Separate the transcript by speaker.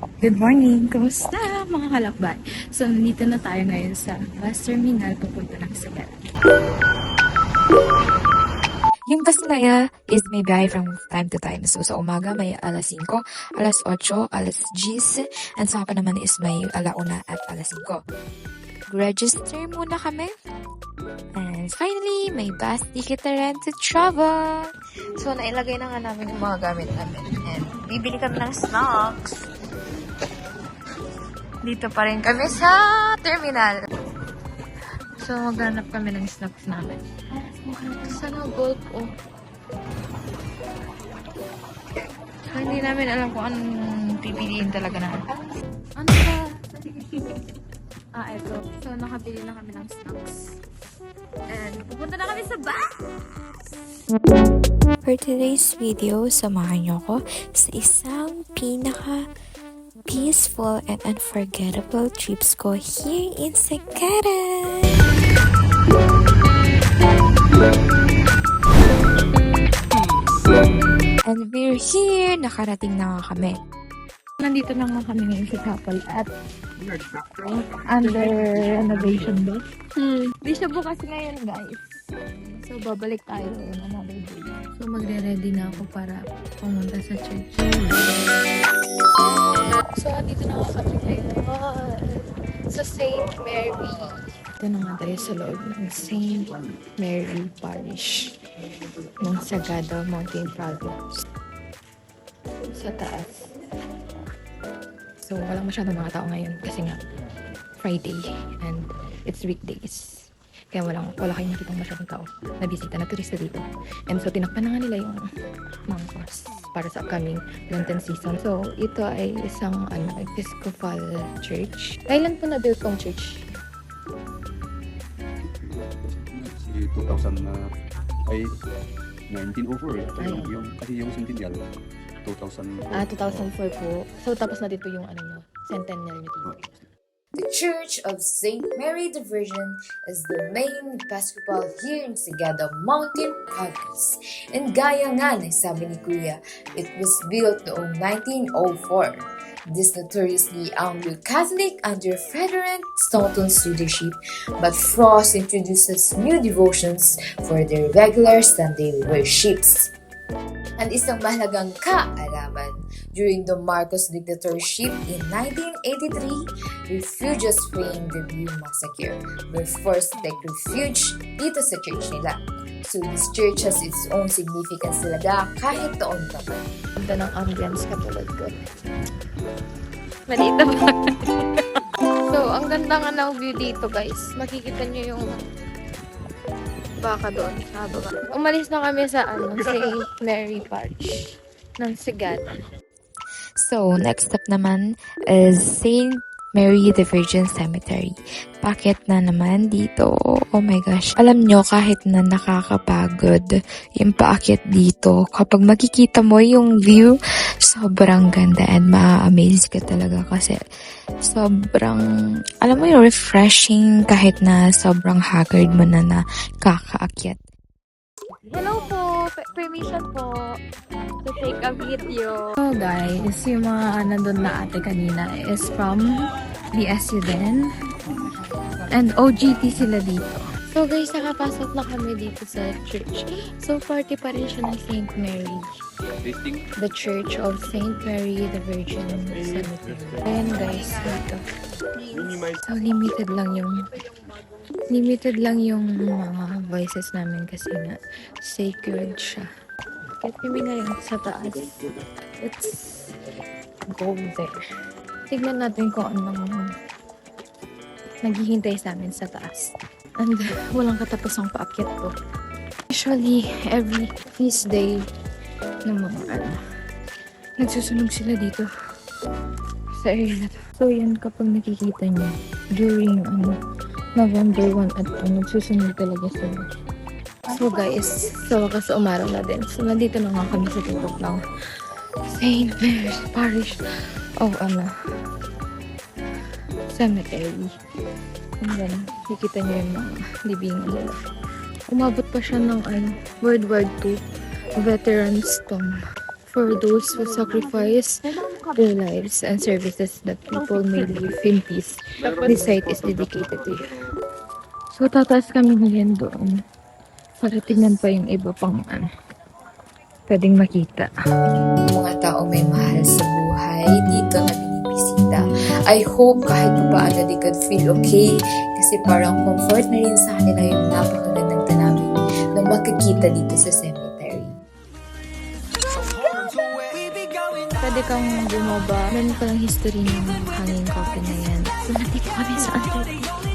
Speaker 1: Good morning! Kumusta mga kalakbay? So, nandito na tayo ngayon sa bus terminal papunta ng Sagada. Yung bus na yan is may biyahe from time to time. So, sa umaga may alas 5, alas 8, alas 10, and sa hapon naman is may alauna at alas 5. Register muna kami. And finally, may bus ticket na rin to travel. So, nailagay na nga namin yung mga gamit namin. And bibili kami ng snacks. Dito pa rin kami sa terminal. So, maghanap kami ng snacks namin. Sana bulk, oh. So, hindi namin alam kung anong pipiliin talaga na. Ano ba? Eto. So, nakabili na kami ng snacks. And, pupunta na kami sa bus!
Speaker 2: For today's video, samahan niyo ko sa isang peaceful and unforgettable trips ko here in Sagada. And we're here. Nakarating na nga kami.
Speaker 1: Nandito na nga kami ngayon sa Kapal at under renovation ba? Di siya bukas ngayon, guys. So, babalik tayo in another day. So, magre-ready na ako para pumunta sa church. So, dito na nga kami ngayon sa St. Mary. Ito na nga tayo sa loob ng St. Mary Parish ng Sagada Mountain Province. Sa taas. So, walang masyadong mga tao ngayon kasi nga Friday and it's weekdays. Kaya wala kayong nakitang masyadong tao na bisita, na turista dito. And so, tinakpan na nga nila yung mga course para sa upcoming Lenten season. So, ito ay isang Episcopal church. Kailan po na-build tong church?
Speaker 3: 2000 na ay 1904 eh. Kasi yung centennial 2004.
Speaker 1: 2004 po. So, tapos na dito yung centennial nito.
Speaker 4: The Church of St. Mary the Virgin is the main Episcopal here in Sagada Mountain Province. And gaya nga na sabi ni Kuya, it was built noong 1904. This notoriously Anglo-Catholic under Frederick Staunton's leadership, but Frost introduces new devotions for their regular Sunday worships. And isang mahalagang kaalaman, during the Marcos dictatorship in 1983, refugees fleeing the Blue Massacre were forced to take refuge dito sa church nila. So this church has its own significance talaga kahit taon pa man.
Speaker 1: Ganda ng ambience katulad ko. Malita ba? So, ang ganda nga ng view dito, guys. Makikita nyo yung baka doon sa baba. Umalis na kami sa St. Mary Parish ng Sagada.
Speaker 2: So, next step naman is St. Mary the Virgin Cemetery. Paakyat na naman dito. Oh my gosh. Alam nyo, kahit na nakakapagod yung paakyat dito, kapag makikita mo yung view, sobrang ganda and ma-amaze ka talaga kasi sobrang, alam mo yung refreshing kahit na sobrang haggard mo na nakakaakyat.
Speaker 1: Hello po! Permission po to take a video. So guys, yung mga nandun na ate kanina is from BSU din. And OGT sila dito. So guys, nakapasok na kami dito sa church. So party pa rin siya ng St. Mary. The Church of St. Mary the Virgin Cemetery. Ayan guys, dito. So limited lang yung mga voices namin kasi nga sacred siya. Kahit kami ngayon sa taas. Let's go there. Tignan natin kung anong naghihintay sa amin sa taas. And walang katapusang paakyat to. Usually, every feast day ng mga nagsusunog sila dito sa area na to. So yan, kapag nakikita nyo during November 1 at 2, nagsusunog talaga sila. So guys, sa wakas umaraw na din. So nandito na nga kami sa tutok ng St. Mary's Parish of Cemetery. And then, nakikita nyo yung mga libingan nila. Umabot pa siya ng World War II Veterans Tomb for those who sacrificed their lives and services that people may live in peace. This site is dedicated to you. So, tataas kami ngayon doon para tingnan pa yung iba pang pwedeng makita.
Speaker 4: Mga tao may mahal sa buhay dito na binibisita. I hope kahit pa paano they could feel okay kasi parang comfort na rin sa kanila yung napakagandang tanawin na makikita dito sa cemetery.
Speaker 1: Pwede kang bumaba. Meron palang history ng hanging coffin na yan. So, nandito kami sa Antarctica.